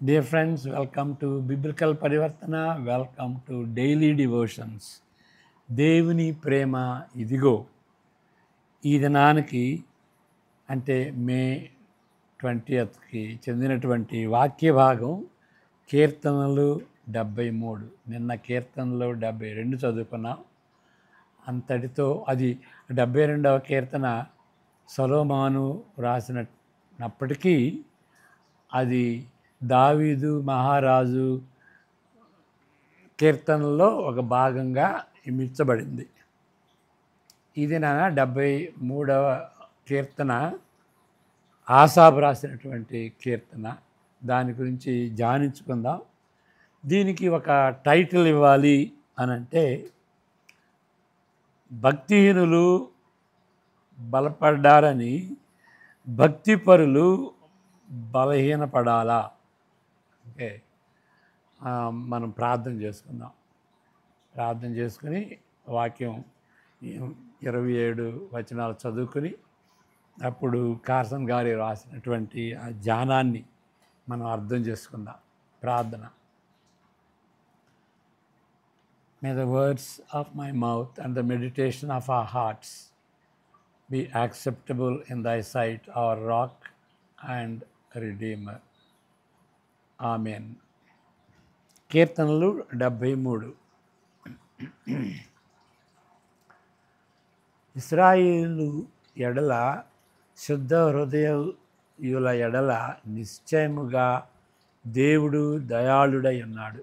Dear friends, welcome to Biblical Parivartana. Welcome to Daily Devotions. దేవుని ప్రేమ ఇదిగో. ఈ దినానికి అంటే మే 20కి చెందినటువంటి వాక్య భాగం కీర్తనలు 73. నిన్న కీర్తనలు 72 చదువుకున్నాం. అంతటితో అది 72వ కీర్తన సొలొమోను రాసినప్పటికీ అది దావీదు మహారాజు కీర్తనలో ఒక భాగంగా ఇమిడ్చబడింది. ఇది నా 73వ కీర్తన ఆసాబు రాసినటువంటి కీర్తన. దాని గురించి ధ్యానించుకుందాం. దీనికి ఒక టైటిల్ ఇవ్వాలి అని అంటే భక్తిహీనులు బలపడ్డారని భక్తిపరులు బలహీనపడాలా. ఓకే, మనం ప్రార్థన చేసుకుందాం. ప్రార్థన చేసుకుని వాక్యం 27 వచనాలు చదువుకుని అప్పుడు కార్సన్ గారు రాసినటువంటి ఆ ధ్యానాన్ని మనం అర్థం చేసుకుందాం. ప్రార్థన. May the words of my mouth and the meditation of our hearts be acceptable in thy sight, our rock and redeemer. Amen. కీర్తనలు 73. ఇశ్రాయేలు ఎడల శుద్ధ హృదయుల ఎడల నిశ్చయముగా దేవుడు దయాళుడై ఉన్నాడు.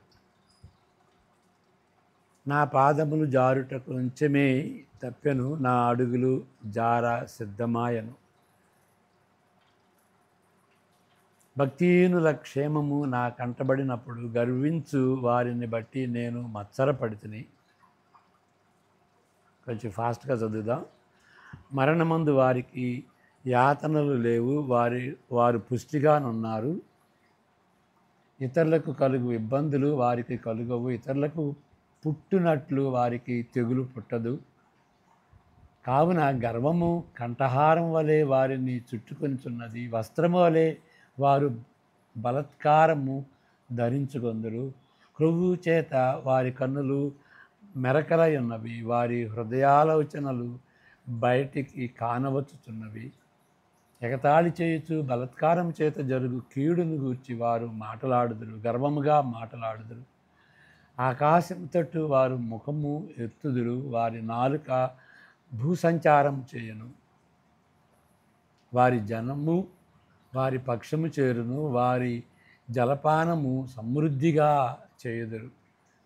నా పాదములు జారుటకు కొంచెమే తప్పెను, నా అడుగులు జార సిద్ధమాయను. భక్తిహీనుల క్షేమము నా కంటబడినప్పుడు గర్వించు వారిని బట్టి నేను మత్సరపడితిని. కొంచెం ఫాస్ట్గా చదువుదాం. మరణమందు వారికి యాతనలు లేవు, వారు పుష్టిగానున్నారు. ఇతరులకు కలుగు ఇబ్బందులు వారికి కలుగవు, ఇతరులకు పుట్టునట్లు వారికి తెగులు పుట్టదు. కావున గర్వము కంఠహారం వలె వారిని చుట్టుకొనిచున్నది, వస్త్రము వలె వారు బలత్కారము ధరించుకొందురు. క్రొవ్వు చేత వారి కన్నులు మెరకలై ఉన్నవి, వారి హృదయాలోచనలు బయటికి కానవచ్చుచున్నవి. ఎగతాళి చేయుచు బలత్కారం చేత జరుగు కీడును గూర్చి వారు మాటలాడుదురు, గర్వముగా మాటలాడుదురు. ఆకాశం తట్టు వారు ముఖము ఎత్తుదురు, వారి నాలుక భూసంచారం చేయను. వారి జనము వారి పక్షము చేరును, వారి జలపానము సమృద్ధిగా చేయుదురు.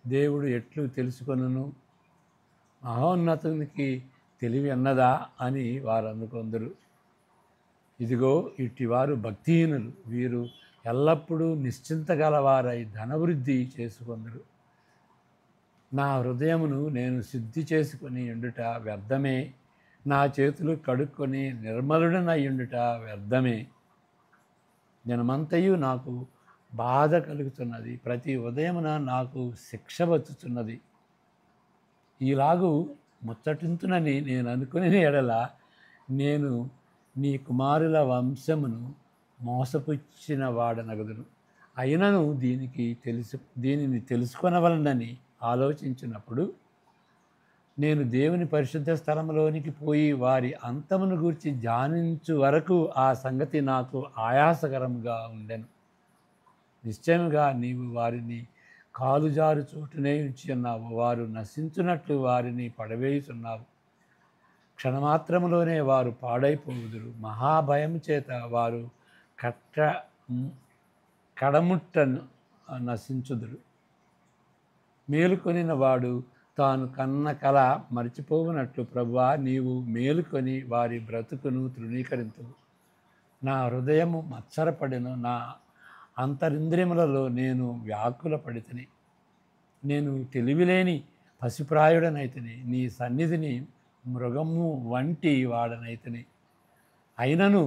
దేవుడు ఎట్లు తెలుసుకొనును, మహోన్నతునికి తెలివి అన్నదా అని వారు అనుకొందరు. ఇదిగో ఇట్టివారు భక్తిహీనులు, వీరు ఎల్లప్పుడూ నిశ్చింత గలవారై ధనవృద్ధి చేసుకొందరు. నా హృదయమును నేను శుద్ధి చేసుకొని ఉండుట వ్యర్థమే, నా చేతులు కడుక్కొని నిర్మలుడనయ్యుండుట వ్యర్థమే. జనమంతయు నాకు బాధ కలుగుతున్నది, ప్రతి ఉదయమున నాకు శిక్ష వచ్చుచున్నది. ఈలాగు ముచ్చటింతునని నేను అనుకునే ఎడల నేను నీ కుమారుల వంశమును మోసపుచ్చిన వాడనగదును. అయినను దీనిని తెలుసుకొనవలనని ఆలోచించినప్పుడు నేను దేవుని పరిశుద్ధ స్థలంలోనికి పోయి వారి అంతమును గూర్చి ధ్యానించు వరకు ఆ సంగతి నాకు ఆయాసకరముగా ఉండెను. నిశ్చయముగా నీవు వారిని కాలుజారు చోటునే ఉంచి ఉన్నావు, వారు నశించున్నట్లు వారిని పడవేయుచున్నావు. క్షణమాత్రములోనే వారు పాడైపోవుదురు, మహాభయం చేత వారు కడముట్టను నశించుదురు. మేలుకొనిన వాడు తాను కన్న కల మరిచిపోవునట్లు ప్రభువా, నీవు మేలుకొని వారి బ్రతుకును తృణీకరింతువు. నా హృదయము మత్సరపడెను, నా అంతరింద్రియములలో నేను వ్యాకుల పడితిని. నేను తెలివిలేని పసిప్రాయుడనైతిని, నీ సన్నిధిని మృగము వంటి వాడనైతిని. అయినను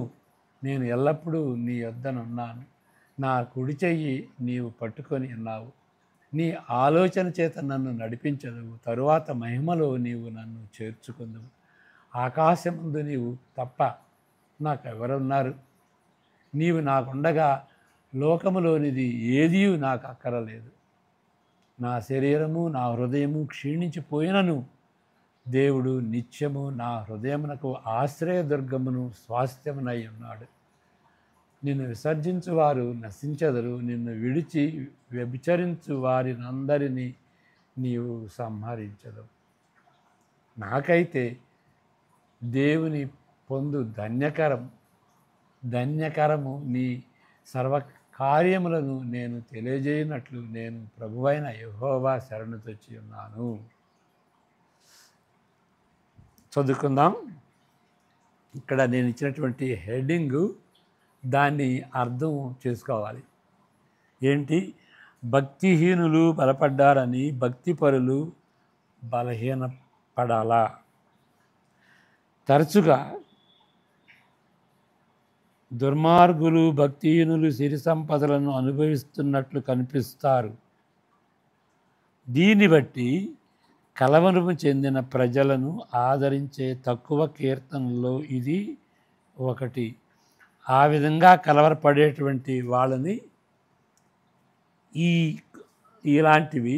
నేను ఎల్లప్పుడూ నీ యొద్దనున్నాను, నా కుడి చెయ్యి నీవు పట్టుకొని ఉన్నావు. నీ ఆలోచన చేత నన్ను నడిపించదువు, తరువాత మహిమలో నీవు నన్ను చేర్చుకుందువు. ఆకాశముందు నీవు తప్ప నాకెవరున్నారు? నీవు నాకుండగా లోకములోనిది ఏదీ నాకు అక్కరలేదు. నా శరీరము నా హృదయము క్షీణించిపోయినను దేవుడు నిత్యము నా హృదయమునకు ఆశ్రయదుర్గమును స్వాస్థ్యమునై ఉన్నాడు. నిన్ను విసర్జించు వారు నశించెదరు, నిన్ను విడిచి వ్యభిచరించు వారినందరినీ నీవు సంహరించెదవు. నాకైతే దేవుని పొందు ధన్యకరము నీ సర్వకార్యములను నేను తెలియజేయనట్లు నేను ప్రభువైన యెహోవా శరణు తెచ్చి ఉన్నాను. చదువుకుందాం. ఇక్కడ నేను ఇచ్చినటువంటి హెడ్డింగు దాన్ని అర్థం చేసుకోవాలి. ఏంటి? భక్తిహీనులు బలపడ్డారని భక్తిపరులు బలహీనపడాలా? తరచుగా దుర్మార్గులు భక్తిహీనులు సిరి సంపదలను అనుభవిస్తున్నట్లు కనిపిస్తారు. దీన్ని బట్టి కలవరము చెందిన ప్రజలను ఆదరించే తక్కువ కీర్తనలో ఇది ఒకటి. ఆ విధంగా కలవరపడేటువంటి వాళ్ళని ఇలాంటివి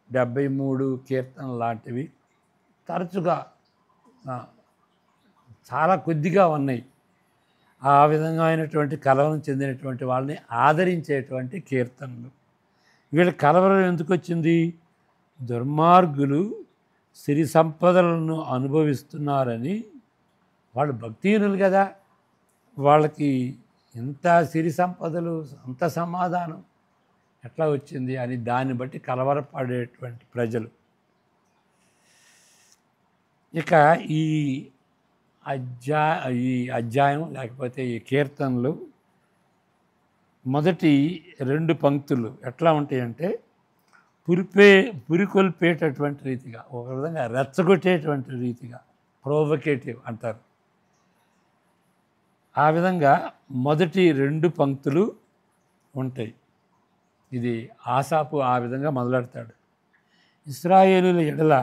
73 కీర్తన లాంటివి తరచుగా చాలా కొద్దిగా ఉన్నాయి. ఆ విధంగా అయినటువంటి కలవరం చెందినటువంటి వాళ్ళని ఆదరించేటువంటి కీర్తనలు. వీళ్ళ కలవరం ఎందుకు వచ్చింది? దుర్మార్గులు సిరి సంపదలను అనుభవిస్తున్నారని. వాళ్ళు భక్తిహీనులు కదా, వాళ్ళకి ఎంత సిరి సంపదలు, అంత సమాధానం ఎట్లా వచ్చింది అని దాన్ని బట్టి కలవరపడేటువంటి ప్రజలు. ఇక ఈ అధ్యాయం లేకపోతే ఈ కీర్తనలు మొదటి 2 పంక్తులు ఎట్లా ఉంటాయంటే పురికొల్పేటటువంటి రీతిగా, ఒక విధంగా రెచ్చగొట్టేటువంటి రీతిగా, ప్రోవకేటివ్ అంటారు. ఆ విధంగా మొదటి 2 పంక్తులు ఉంటాయి. ఇది ఆసాపు ఆ విధంగా మొదలెడతాడు. ఇశ్రాయేలుల ఎడల,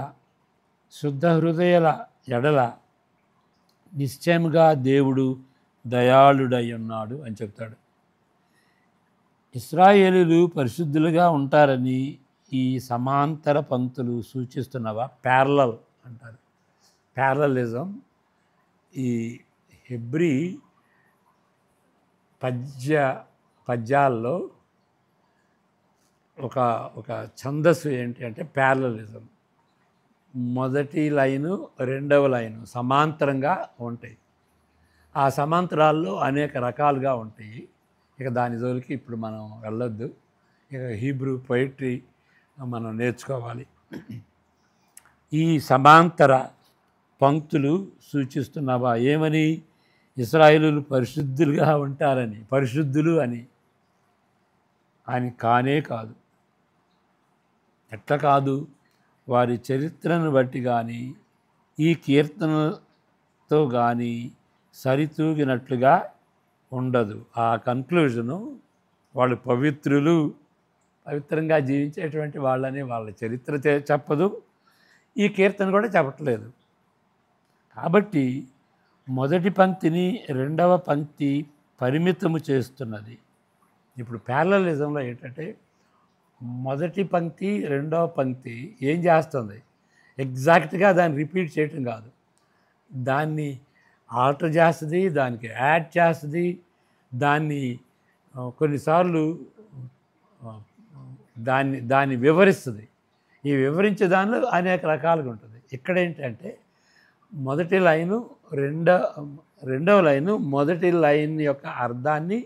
శుద్ధ హృదయుల ఎడల నిశ్చయముగా దేవుడు దయాళుడై ఉన్నాడు అని చెప్తాడు. ఇశ్రాయేలులు పరిశుద్ధులుగా ఉంటారని ఈ సమాంతర పంక్తులు సూచిస్తున్నవా? ప్యారలల్ అంటారు. ప్యారలలిజం ఈ హెబ్రీ పద్యాల్లో ఒక ఛందస్సు ఏంటి అంటే ప్యారలలిజం. మొదటి లైను రెండవ లైను సమాంతరంగా ఉంటాయి. ఆ సమాంతరాల్లో అనేక రకాలుగా ఉంటాయి. ఇక దాని జోలికి ఇప్పుడు మనం వెళ్ళొద్దు. ఇక హీబ్రూ పొయిట్రీ మనం నేర్చుకోవాలి. ఈ సమాంతర పంక్తులు సూచిస్తున్నవా ఏమని? ఇశ్రాయేలులు పరిశుద్ధులుగా ఉంటారని, పరిశుద్ధులు అని కానే కాదు. ఎట్లా కాదు? వారి చరిత్రను బట్టి కానీ ఈ కీర్తనతో కానీ సరితూగినట్లుగా ఉండదు. ఆ కన్క్లూజను వాళ్ళు పవిత్రంగా జీవించేటువంటి వాళ్ళని వాళ్ళ చరిత్ర చెప్పదు, ఈ కీర్తన కూడా చెప్పట్లేదు. కాబట్టి మొదటి పంక్తిని రెండవ పంక్తి పరిమితము చేస్తున్నది. ఇప్పుడు ప్యారలలిజంలో ఏంటంటే మొదటి పంక్తి రెండవ పంక్తి ఏం చేస్తుంది? ఎగ్జాక్ట్గా దాన్ని రిపీట్ చేయటం కాదు, దాన్ని ఆల్టర్ చేస్తుంది, దానికి యాడ్ చేస్తుంది, దాన్ని కొన్నిసార్లు దాన్ని వివరిస్తుంది. ఈ వివరించే దానిలో అనేక రకాలుగా ఉంటుంది. ఇక్కడ ఏంటంటే మొదటి లైను రెండవ లైను మొదటి లైన్ యొక్క అర్థాన్ని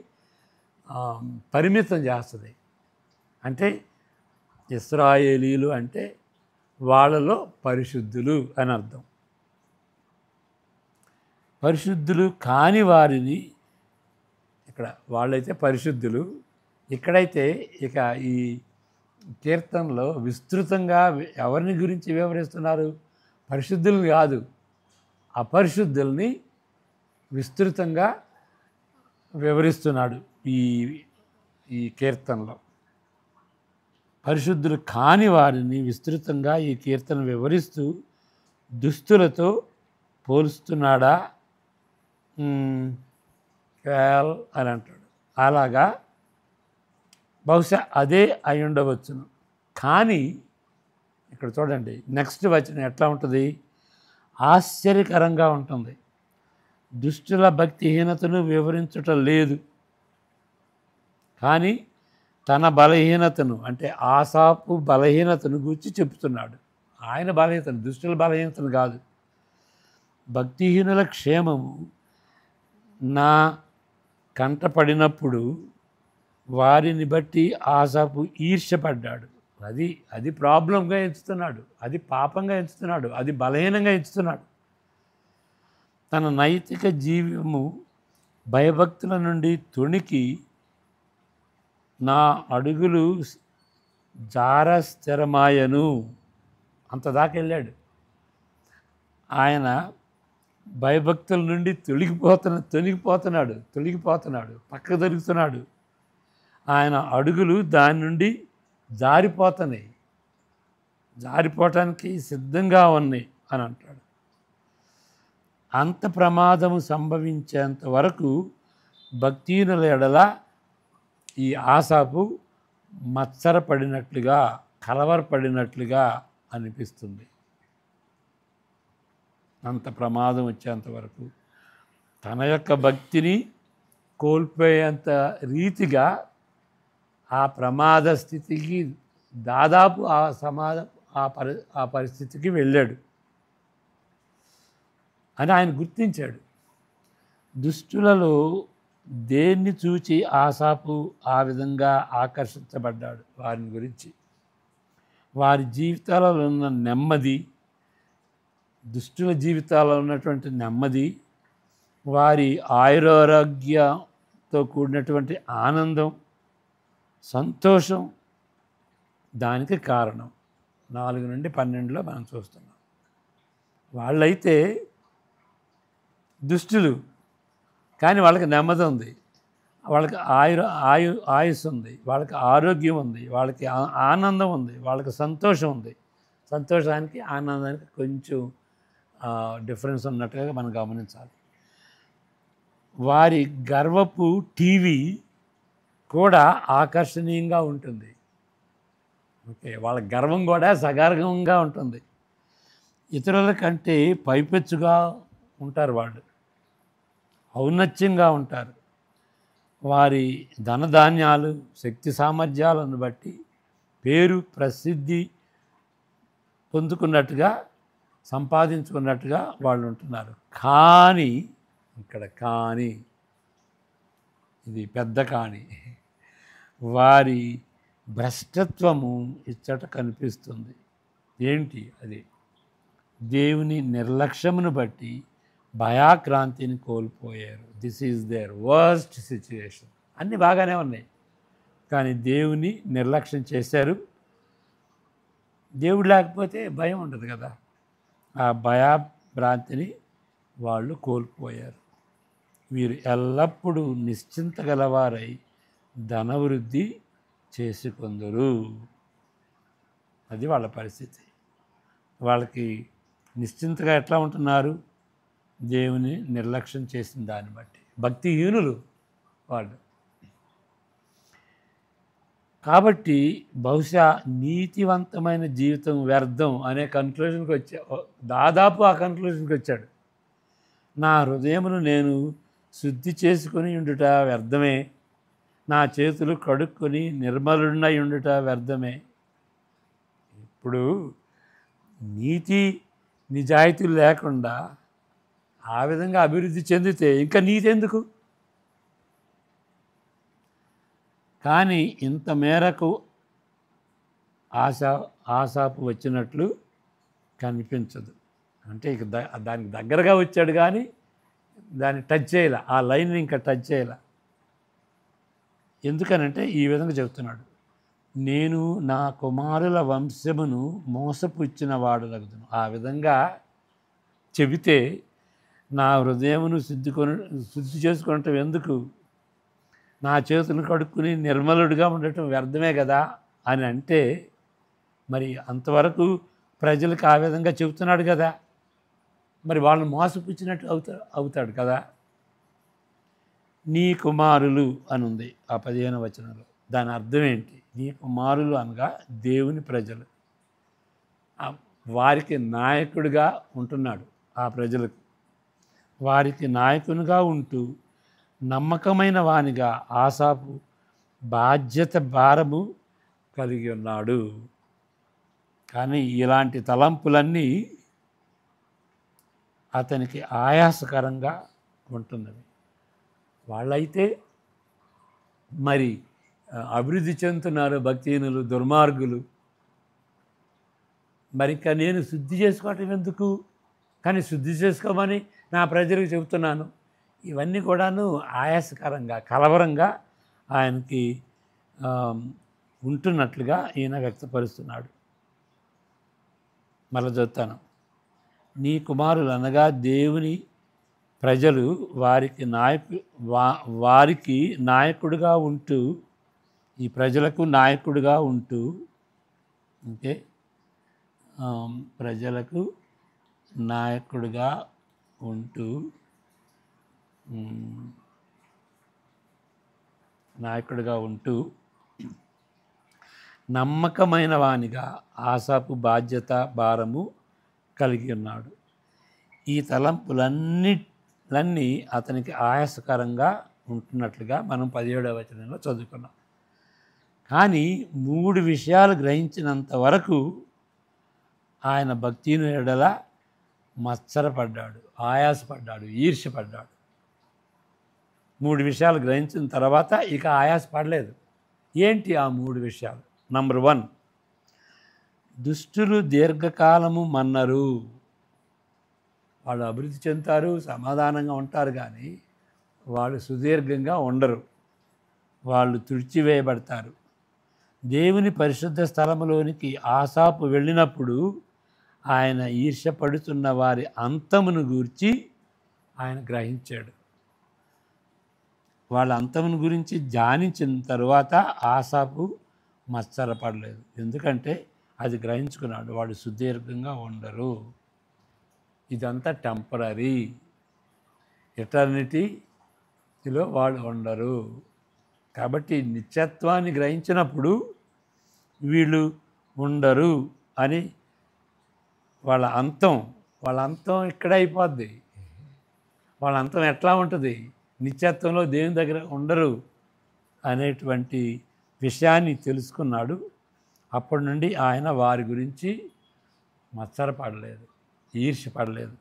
పరిమితం చేస్తుంది. అంటే ఇశ్రాయేలీలు అంటే వాళ్ళలో పరిశుద్ధులు అని అర్థం. పరిశుద్ధులు కాని వారిని, ఇక్కడ వాళ్ళైతే పరిశుద్ధులు, ఇక్కడైతే ఇక ఈ కీర్తనలో విస్తృతంగా ఎవరిని గురించి వివరిస్తున్నారు? పరిశుద్ధులు కాదు, అపరిశుద్ధుల్ని విస్తృతంగా వివరిస్తున్నాడు ఈ కీర్తనలో. పరిశుద్ధులు కాని వారిని విస్తృతంగా ఈ కీర్తన వివరిస్తూ దుస్తులతో పోలుస్తున్నాడా అని అంటాడు. అలాగా బహుశా అదే అయి ఉండవచ్చును. కానీ ఇక్కడ చూడండి, నెక్స్ట్ వచనం ఎట్లా ఉంటుంది? ఆశ్చర్యకరంగా ఉంటుంది. దుష్టుల భక్తిహీనతను వివరించటం లేదు, కానీ తన బలహీనతను, అంటే ఆసాపు బలహీనతను గూర్చి చెప్తున్నాడు. ఆయన బలహీనతను, దుష్టుల బలహీనతను కాదు. భక్తిహీనుల క్షేమము నా కంటపడినప్పుడు వారిని బట్టి ఆసాపు ఈర్ష్యపడ్డాడు. అది ప్రాబ్లంగా ఎంచుతున్నాడు, అది పాపంగా ఎంచుతున్నాడు, అది బలహీనంగా ఎంచుతున్నాడు. తన నైతిక జీవము భయభక్తుల నుండి తొణికి నా అడుగులు జార స్థిరమాయను, అంతదాకా వెళ్ళాడు. ఆయన భయభక్తుల నుండి తొలగిపోతున్నాడు, పక్క దొరుకుతున్నాడు. ఆయన అడుగులు దాని నుండి జారిపోవటానికి సిద్ధంగా ఉన్నాయి అని అంటాడు. అంత ప్రమాదము సంభవించేంత వరకు భక్తిహీనుల ఎడల ఈ ఆసాపు మత్సరపడినట్లుగా, కలవరపడినట్లుగా అనిపిస్తుంది. అంత ప్రమాదం వచ్చేంత వరకు తన యొక్క భక్తిని కోల్పోయేంత రీతిగా ఆ ప్రమాద స్థితికి, దాదాపు ఆ పరిస్థితికి వెళ్ళాడు అని ఆయన గుర్తించాడు. దుష్టులలో దేన్ని చూచి ఆసాపు ఆ విధంగా ఆకర్షించబడ్డాడు? వారిని గురించి, వారి జీవితాలలో ఉన్న నెమ్మది, దుష్టుల జీవితాల్లో ఉన్నటువంటి నెమ్మది, వారి ఆయురారోగ్యంతో కూడినటువంటి ఆనందం, సంతోషం దానికి కారణం. 4 నుండి 12లో మనం చూస్తున్నాం. వాళ్ళైతే దుష్టులు, కానీ వాళ్ళకి నెమ్మది ఉంది, వాళ్ళకి ఆయుస్సు ఉంది, వాళ్ళకి ఆరోగ్యం ఉంది, వాళ్ళకి ఆనందం ఉంది, వాళ్ళకి సంతోషం ఉంది. సంతోషానికి ఆనందానికి కొంచెం డిఫరెన్స్ ఉన్నట్టుగా మనం గమనించాలి. వారి గర్వపు టీవీ కూడా ఆకర్షణీయంగా ఉంటుంది. ఓకే, వాళ్ళ గర్వం కూడా సగర్వంగా ఉంటుంది. ఇతరుల కంటే పైపెచ్చుగా ఉంటారు, వాళ్ళు ఔన్నత్యంగా ఉంటారు. వారి ధనధాన్యాలు, శక్తి సామర్థ్యాలను బట్టి పేరు ప్రసిద్ధి పొందుకున్నట్టుగా, సంపాదించుకున్నట్టుగా వాళ్ళు ఉంటున్నారు. కానీ ఇది పెద్ద కానీ, వారి భ్రష్టత్వము ఇచ్చట కనిపిస్తుంది. ఏంటి అది? దేవుని నిర్లక్ష్యమును బట్టి భయాక్రాంతిని కోల్పోయారు. This is their worst situation. అన్నీ బాగానే ఉన్నాయి, కానీ దేవుని నిర్లక్ష్యం చేశారు. దేవుడు లేకపోతే భయం ఉండదు కదా, ఆ భయాభ్రాంతిని వాళ్ళు కోల్పోయారు. వీరు ఎల్లప్పుడూ నిశ్చింత గలవారై ధనవృద్ధి చేసుకొందురు. అది వాళ్ళ పరిస్థితి. వాళ్ళకి నిశ్చింతగా ఎట్లా ఉంటున్నారు? దేవుని నిర్లక్ష్యం చేసిన దాన్ని బట్టి. భక్తిహీనులు వాళ్ళు. కాబట్టి బహుశా నీతివంతమైన జీవితం వ్యర్థం అనే కన్క్లూజన్కి దాదాపు ఆ కన్క్లూజన్కి వచ్చాడు. నా హృదయమును నేను శుద్ధి చేసుకొని ఉండుట వ్యర్థమే, నా చేతులు కడుక్కొని నిర్మలుడై ఉండుట వ్యర్థమే. ఇప్పుడు నీతి నిజాయితీలు లేకుండా ఆ విధంగా అభివృద్ధి చెందితే ఇంకా నీతి ఎందుకు? కానీ ఇంత మేరకు ఆసాపు వచ్చినట్లు కనిపించదు. అంటే ఇక దానికి దగ్గరగా వచ్చాడు, కానీ దాన్ని టచ్ చేయాల, ఆ లైన్ని ఇంకా టచ్ చేయాల. ఎందుకనంటే ఈ విధంగా చెబుతున్నాడు, నేను నా కుమారుల వంశమును మోసపుచ్చిన వాడలగుదును. ఆ విధంగా చెబితే నా హృదయమును శుద్ధి చేసుకునటం ఎందుకు? నా చేతులను కడుక్కుని నిర్మలుడిగా ఉండటం వ్యర్థమే కదా అని అంటే, మరి అంతవరకు ప్రజలకు ఆ విధంగా చెబుతున్నాడు కదా, మరి వాళ్ళని మోసపుచ్చినట్టు అవుతాడు కదా. నీ కుమారులు అని ఉంది ఆ 15వ వచనంలో. దాని అర్థం ఏంటి? నీ కుమారులు అనగా దేవుని ప్రజలు. వారికి నాయకుడిగా ఉంటున్నాడు. ఆ ప్రజలకు వారికి నాయకునిగా ఉంటూ నమ్మకమైన వానిగా ఆసాపు బాధ్యత భారము కలిగి ఉన్నాడు. కానీ ఇలాంటి తలంపులన్నీ అతనికి ఆయాసకరంగా ఉంటున్నవి. వాళ్ళైతే మరి అభివృద్ధి చెందుతున్నారు, భక్తిహీనులు, దుర్మార్గులు. మరి ఇంకా నేను శుద్ధి చేసుకోవటం ఎందుకు? కానీ శుద్ధి చేసుకోమని నా ప్రజలకు చెబుతున్నాను. ఇవన్నీ కూడాను ఆయాసకరంగా, కలవరంగా ఆయనకి ఉంటున్నట్లుగా ఈయన వ్యక్తపరుస్తున్నాడు. మళ్ళీ చెప్తాను. నీ కుమారులు అనగా దేవుని ప్రజలు వారికి నాయకుడిగా ఉంటూ, ఈ ప్రజలకు నాయకుడిగా ఉంటూ, అంటే ప్రజలకు నాయకుడిగా ఉంటూ నమ్మకమైన వానిగా ఆసాపు బాధ్యత భారము కలిగి ఉన్నాడు. ఈ తలంపులన్నీ అతనికి ఆయాసకరంగా ఉంటున్నట్లుగా మనం 17వ వచనంలో చదువుకున్నాం. కానీ 3 విషయాలు గ్రహించినంత వరకు ఆయన భక్తిని ఎడల మత్సరపడ్డాడు, ఆయాసపడ్డాడు, ఈర్ష్యపడ్డాడు. 3 విషయాలు గ్రహించిన తర్వాత ఇక ఆయాసపడలేదు. ఏంటి ఆ 3 విషయాలు? నంబర్ 1, దుష్టులు దీర్ఘకాలము మన్నరు. వాళ్ళు అభివృద్ధి చెందుతారు, సమాధానంగా ఉంటారు, కానీ వాళ్ళు సుదీర్ఘంగా ఉండరు. వాళ్ళు తుడిచివేయబడతారు. దేవుని పరిశుద్ధ స్థలములోనికి ఆసాపు వెళ్ళినప్పుడు ఆయన ఈర్ష్యపడుతున్న వారి అంతమును గూర్చి ఆయన గ్రహించాడు. వాళ్ళ అంతమును గురించి ధ్యానించిన తరువాత ఆసాపు మత్సరపడలేదు. ఎందుకంటే అది గ్రహించుకున్నాడు, వాళ్ళు సుదీర్ఘంగా ఉండరు. ఇదంతా టెంపరీ, ఎటర్నిటీలో వాళ్ళు ఉండరు. కాబట్టి నిత్యత్వాన్ని గ్రహించినప్పుడు వీళ్ళు ఉండరు అని వాళ్ళ అంతం ఇక్కడే అయిపోద్ది. వాళ్ళ అంతం ఎట్లా ఉంటుంది? నిత్యత్వంలో దేవుని దగ్గర ఉండరు అనేటువంటి విషయాన్ని తెలుసుకున్నాడు. అప్పటి నుండి ఆయన వారి గురించి మత్సరపడలేదు, ఈర్ష్యపడలేదు.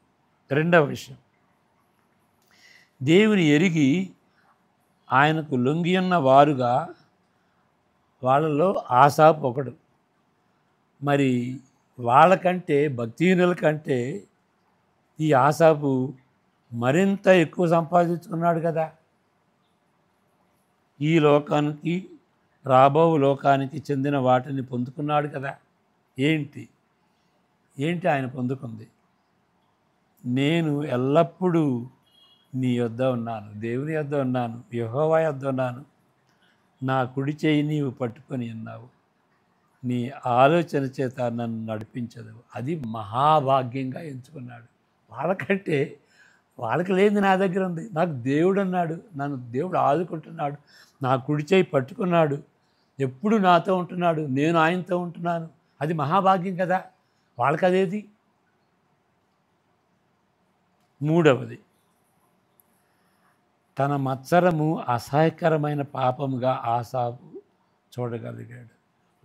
2వ విషయం, దేవుని ఎరిగి ఆయనకు లొంగియున్న వారుగా వాళ్ళలో ఆసాపు ఒకడు. మరి వాళ్ళకంటే, భక్తిహీనుల కంటే ఈ ఆసాపు మరింత ఎక్కువ సంపాదించుకున్నాడు కదా. ఈ లోకానికి, రాబో లోకానికి చెందిన వాటిని పొందుకున్నాడు కదా. ఏంటి ఆయన పొందుకుంది? నేను ఎల్లప్పుడూ నీ యొద్ద ఉన్నాను, దేవుని యొద్ద ఉన్నాను, యెహోవా యొద్ద ఉన్నాను, నా కుడి చేయి నీవు పట్టుకొని ఉన్నావు, నీ ఆలోచన చేత నన్ను నడిపించదు. అది మహాభాగ్యంగా ఎంచుకున్నాడు. వాళ్ళకి లేనిది నా దగ్గర ఉంది. నాకు దేవుడు అన్నాడు, నన్ను దేవుడు ఆదుకుంటున్నాడు, నా కుడి చేయి పట్టుకున్నాడు, ఎప్పుడు నాతో ఉంటున్నాడు, నేను ఆయనతో ఉంటున్నాను. అది మహాభాగ్యం కదా. వాళ్ళకి అదేది. 3వది, తన మత్సరము అసహ్యకరమైన పాపముగా ఆసాపు చూడగలిగాడు.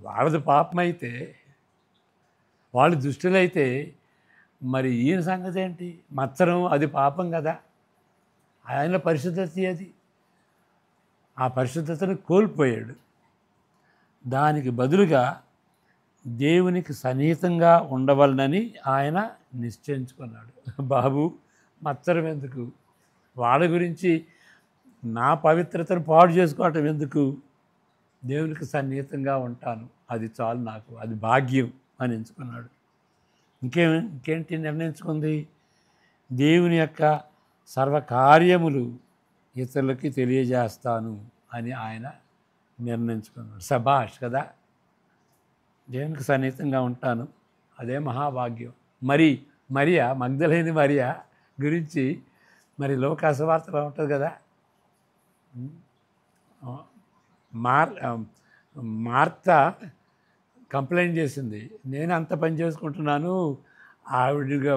వాళ్ళది పాపమైతే, వాళ్ళు దుష్టులైతే, మరి ఈయన సంగతి ఏంటి? మత్సరం అది పాపం కదా. ఆయన పరిశుద్ధత అది. ఆ పరిశుద్ధతను కోల్పోయాడు. దానికి బదులుగా దేవునికి సన్నిహితంగా ఉండవలనని ఆయన నిశ్చయించుకున్నాడు. బాబు, మత్సరం ఎందుకు? వాళ్ళ గురించి నా పవిత్రతను పాడు చేసుకోవటం ఎందుకు? దేవునికి సన్నిహితంగా ఉంటాను, అది చాలు నాకు, అది భాగ్యం అని ఎంచుకున్నాడు. ఇంకేంటి నిర్ణయించుకుంది? దేవుని యొక్క సర్వకార్యములు ఇతరులకి తెలియజేస్తాను అని ఆయన నిర్ణయించుకున్నాడు. శభాష్ కదా. దేవునికి సన్నిహితంగా ఉంటాను, అదే మహాభాగ్యం. మరియా, మగ్దలేని మరియా గురించి మరి లోకాసు వార్తలో ఉంటుంది కదా. మార్ మార్త కంప్లైంట్ చేసింది, నేను అంత పని చేసుకుంటున్నాను, ఆవిడగా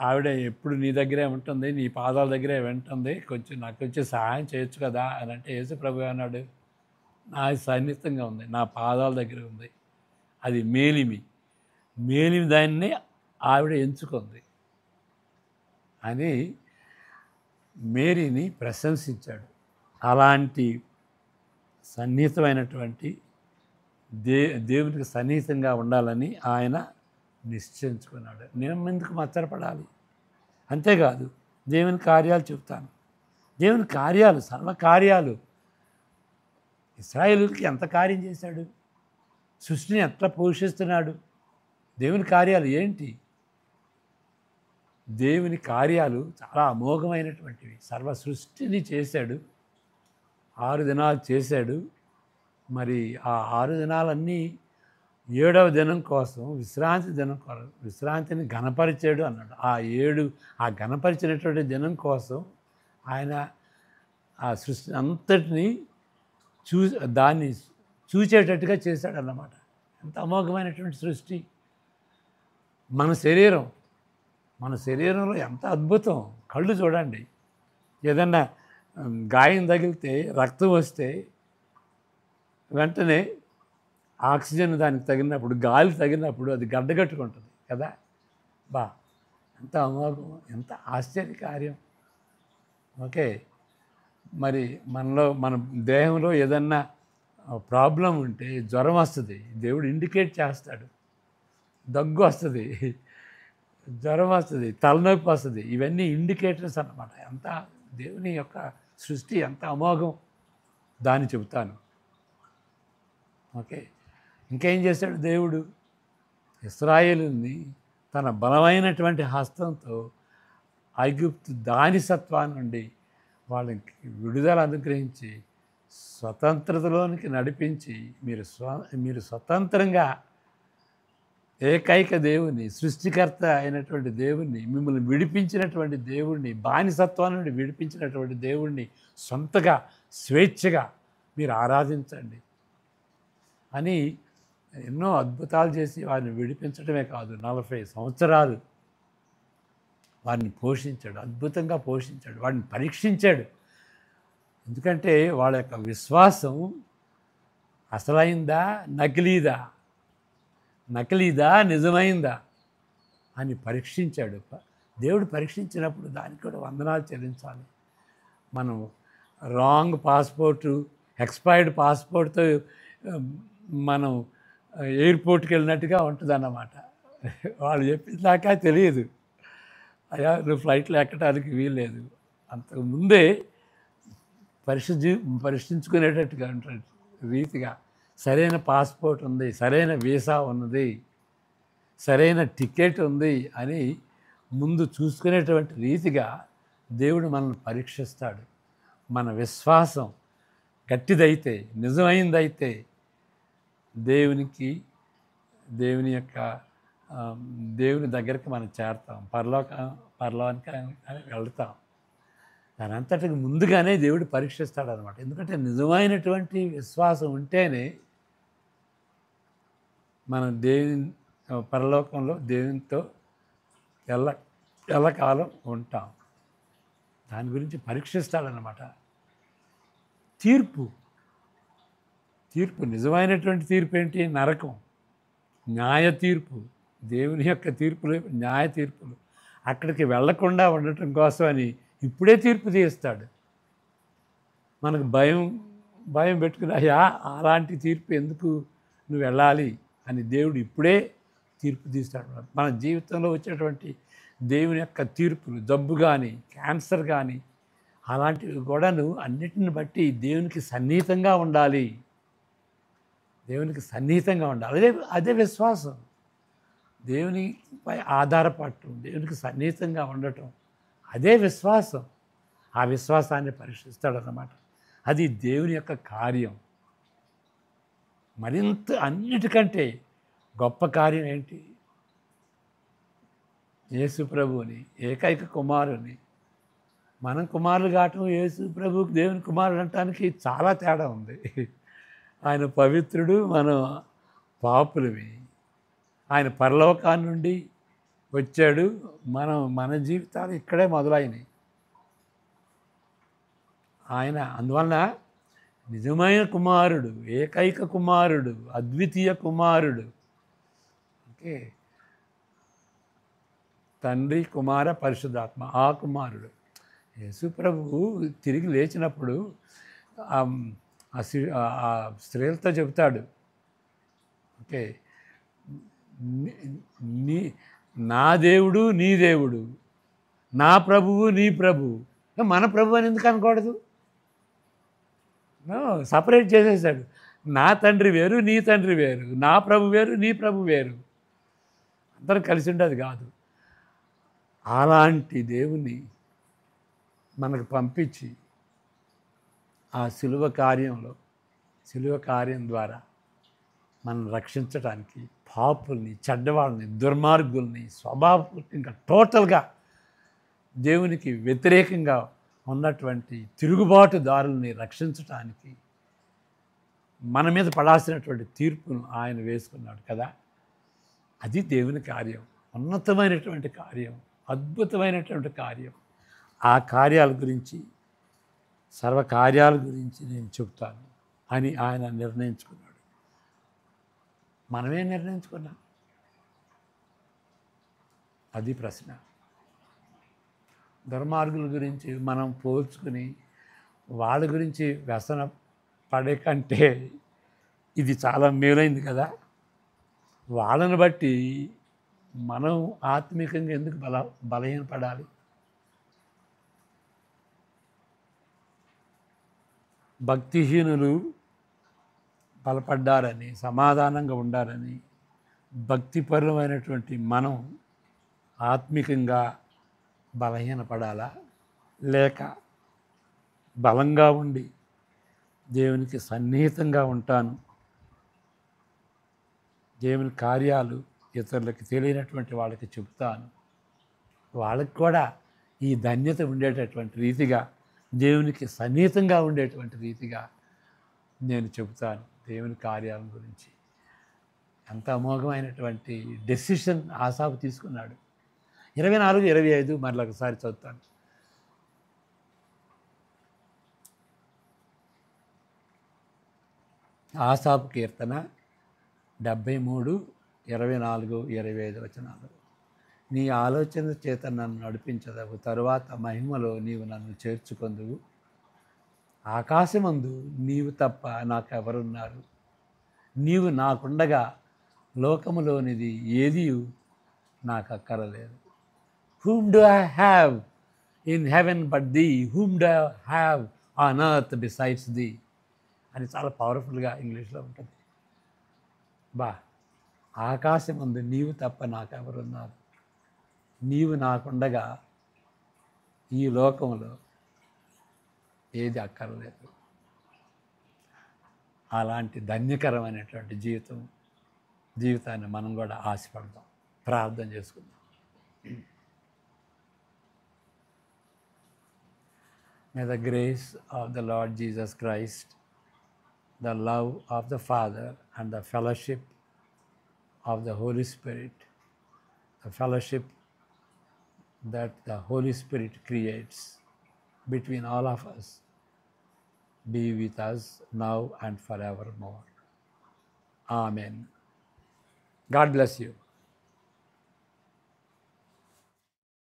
ఆవిడ ఎప్పుడు నీ దగ్గరే ఉంటుంది, నీ పాదాల దగ్గరే వింటుంది, కొంచెం నాకు వచ్చి సహాయం చేయొచ్చు కదా అని అంటే యేసు ప్రభు అన్నాడు, నా సన్నిహితంగా ఉంది, నా పాదాల దగ్గర ఉంది, అది మేలిమి దాన్ని ఆవిడ ఎంచుకుంది అని మేరీని ప్రశంసించాడు. అలాంటి సన్నిహితమైనటువంటి దేవునికి సన్నిహితంగా ఉండాలని ఆయన నిశ్చయించుకున్నాడు. నేను ఎందుకు మచ్చరపడాలి? అంతేకాదు దేవుని కార్యాలు చెప్తాను. దేవుని కార్యాలు, సర్వకార్యాలు. ఇశ్రాయేలుకి ఎంత కార్యం చేశాడు, సృష్టిని ఎట్లా పోషిస్తున్నాడు, దేవుని కార్యాలు ఏంటి? దేవుని కార్యాలు చాలా అమోఘమైనటువంటివి. సర్వ సృష్టిని చేశాడు, 6 దినాలు చేశాడు. మరి ఆ 6 దినాలన్నీ 7వ దినం కోసం విశ్రాంతి దినం కోసం విశ్రాంతిని ఘనపరిచాడు అన్నాడు. ఆ ఘనపరిచినటువంటి దినం కోసం ఆయన ఆ సృష్టి అంతటిని దాన్ని చూచేటట్టుగా చేశాడు అన్నమాట. ఎంత అమోఘమైనటువంటి సృష్టి. మన శరీరంలో ఎంత అద్భుతం. కళ్ళు చూడండి, ఏదన్నా గాయం తగిలితే రక్తం వస్తే వెంటనే ఆక్సిజన్ దానికి తగిలినప్పుడు, గాలి తగిలినప్పుడు అది గడ్డగట్టుకుంటుంది కదా. ఎంత అమోఘం, ఎంత ఆశ్చర్యకార్యం. ఓకే, మరి మన దేహంలో ఏదన్నా ప్రాబ్లం ఉంటే, జ్వరం వస్తుంది, దేవుడు ఇండికేట్ చేస్తాడు. దగ్గు వస్తుంది, జ్వరం వస్తుంది, తలనొప్పి వస్తుంది, ఇవన్నీ ఇండికేటర్స్ అన్నమాట. ఎంత దేవుని యొక్క సృష్టి ఎంత అమోఘం దాన్ని చెబుతాను. ఓకే, ఇంకేం చేశాడు దేవుడు? ఇశ్రాయేలుని తన బలమైనటువంటి హస్తంతో ఐగుప్తు దానిసత్వం నుండి వాళ్ళకి విడుదల అనుగ్రహించి స్వతంత్రతలోనికి నడిపించి మీరు స్వతంత్రంగా ఏకైక దేవుని, సృష్టికర్త అయినటువంటి దేవుణ్ణి, మిమ్మల్ని విడిపించినటువంటి దేవుణ్ణి, బానిసత్వం నుండి విడిపించినటువంటి దేవుణ్ణి సొంతగా స్వేచ్ఛగా మీరు ఆరాధించండి అని ఎన్నో అద్భుతాలు చేసి వారిని విడిపించడమే కాదు, 40 సంవత్సరాలు వారిని పోషించాడు, అద్భుతంగా పోషించాడు, వాడిని పరీక్షించాడు. ఎందుకంటే వాళ్ళ యొక్క విశ్వాసం అసలైందా నకిలీదా నిజమైందా అని పరీక్షించాడు. దేవుడు పరీక్షించినప్పుడు దానికి కూడా వందనాలు చెల్లించాలి. మనం రాంగ్ పాస్పోర్టు, ఎక్స్పైర్డ్ పాస్పోర్ట్తో మనం ఎయిర్పోర్ట్కి వెళ్ళినట్టుగా ఉంటుంది అన్నమాట. వాళ్ళు చెప్పేదాకా తెలియదు, అయ్యా నువ్వు ఫ్లైట్లో ఎక్కడానికి వీల్లేదు, అంతకుముందే పరీక్షించుకునేటట్టుగా ఉంటుంది రీతిగా. సరైన పాస్పోర్ట్ ఉంది, సరైన వీసా ఉన్నది, సరైన టికెట్ ఉంది అని ముందు చూసుకునేటువంటి రీతిగా దేవుడు మనల్ని పరీక్షిస్తాడు. మన విశ్వాసం గట్టిదైతే, నిజమైందైతే దేవుని దగ్గరికి మనం చేరతాం, పరలోకానికి వెళ్తాం. దాని అంతటికి ముందుగానే దేవుడు పరీక్షిస్తాడనమాట. ఎందుకంటే నిజమైనటువంటి విశ్వాసం ఉంటేనే మనం పరలోకంలో దేవునితో ఎల్లకాలం ఉంటాం. దాని గురించి పరీక్షిస్తాడనమాట. తీర్పు నిజమైనటువంటి తీర్పు ఏంటి? నరకం. న్యాయ తీర్పు, దేవుని యొక్క తీర్పులు, న్యాయ తీర్పులు. అక్కడికి వెళ్లకుండా ఉండటం కోసం అని ఇప్పుడే తీర్పు తీస్తాడు. మనకు భయం పెట్టుకుని, అయ్యా అలాంటి తీర్పు ఎందుకు నువ్వు వెళ్ళాలి అని దేవుడు ఇప్పుడే తీర్పు తీస్తాడు. మన జీవితంలో వచ్చేటువంటి దేవుని యొక్క తీర్పులు, జబ్బు కానీ, క్యాన్సర్ కానీ, అలాంటివి కూడాను అన్నిటిని బట్టి దేవునికి సన్నిహితంగా ఉండాలి. అదే విశ్వాసం. దేవునిపై ఆధారపడటం, దేవునికి సన్నిహితంగా ఉండటం, అదే విశ్వాసం. ఆ విశ్వాసాన్ని పరీక్షిస్తాడన్నమాట. అది దేవుని యొక్క కార్యం. మరింత అన్నిటికంటే గొప్ప కార్యం ఏంటి? యేసు ప్రభువుని, ఏకైక కుమారుని, మనం కుమారులు కావటం, యేసు ప్రభువుకి దేవుని కుమారుడు అనటానికి చాలా తేడా ఉంది. ఆయన పవిత్రుడు, మనం పాపులమి. ఆయన పరలోకాన్ని నుండి వచ్చాడు, మన జీవితాలు ఇక్కడే మొదలైనవి. ఆయన అందువలన నిజమైన కుమారుడు, ఏకైక కుమారుడు, అద్వితీయ కుమారుడు. ఓకే, తండ్రి, కుమార, పరిశుద్ధాత్మ, ఆ కుమారుడు. యేసు ప్రభువు తిరిగి లేచినప్పుడు ఆ స్త్రీలతో చెబుతాడు, ఓకే, నీ నా దేవుడు నీ దేవుడు, నా ప్రభువు నీ ప్రభువు. మన ప్రభువు అని ఎందుకు అనకూడదు? సపరేట్ చేసేసాడు. నా తండ్రి వేరు, నీ తండ్రి వేరు, నా ప్రభు వేరు, నీ ప్రభు వేరు, అందరూ కలిసి ఉండేది కాదు. అలాంటి దేవుని మనకు పంపించి ఆ శిలువ కార్యం ద్వారా మనం రక్షించడానికి పాపుల్ని, చెడ్డవాళ్ళని, దుర్మార్గుల్ని, స్వభావపూర్తిగా టోటల్గా దేవునికి వ్యతిరేకంగా ఉన్నటువంటి తిరుగుబాటుదారుల్ని రక్షించటానికి మన మీద పడాల్సినటువంటి తీర్పును ఆయన వేసుకున్నాడు కదా. అది దేవుని కార్యం, ఉన్నతమైనటువంటి కార్యం, అద్భుతమైనటువంటి కార్యం. ఆ కార్యాల గురించి, సర్వకార్యాల గురించి నేను చెప్తాను అని ఆయన నిర్ణయించుకున్నాడు. మనమే నిర్ణయించుకున్నాం? అది ప్రశ్న. దుర్మార్గుల గురించి మనం పోల్చుకుని వాళ్ళ గురించి వ్యసన పడే కంటే ఇది చాలా మేలైంది కదా. వాళ్ళని బట్టి మనం ఆత్మీకంగా ఎందుకు బలహీనపడాలి? భక్తిహీనులు బలపడ్డారని, సమాధానంగా ఉండాలని, భక్తిపరమైనటువంటి మనం ఆత్మికంగా బలహీనపడాలా? లేక బలంగా ఉండి దేవునికి సన్నిహితంగా ఉంటాను, దేవుని కార్యాలు ఇతరులకు తెలియనటువంటి వాళ్ళకి చెబుతాను, వాళ్ళకి కూడా ఈ ధన్యత ఉండేటటువంటి రీతిగా, దేవునికి సన్నిహితంగా ఉండేటువంటి రీతిగా నేను చెబుతాను దేవుని కార్యాల గురించి. ఎంత అమోఘమైనటువంటి డెసిషన్ ఆసాపు తీసుకున్నాడు. 24, 25 మరలా ఒకసారి చదువుతాను. ఆసాపు కీర్తన 73, 24, 25 వచనాలు. నీ ఆలోచన చేత నన్ను నడిపించదవు, తరువాత మహిమలో నీవు నన్ను చేర్చుకొందువు. ఆకాశమందు నీవు తప్ప నాకెవరున్నారు? నీవు నాకుండగా లోకములోనిది ఏది నాకు అక్కరలేదు. Whom do I have in heaven but thee? Whom do I have on earth besides thee? అని చాలా పవర్ఫుల్గా ఇంగ్లీష్లో ఉంటుంది. ఆకాశమందు నీవు తప్ప నాకెవరున్నారు? నీవు నాకుండగా ఈ లోకంలో ఏది అక్కర్లేదు. అలాంటి ధన్యకరమైనటువంటి జీవితాన్ని మనం కూడా ఆశపడదాం, ప్రార్థన చేసుకుందాం. May the grace of the Lord Jesus Christ, the love of the Father, and the fellowship of the Holy Spirit, the fellowship that the Holy Spirit creates between all of us, be with us now and forevermore. Amen. God bless you.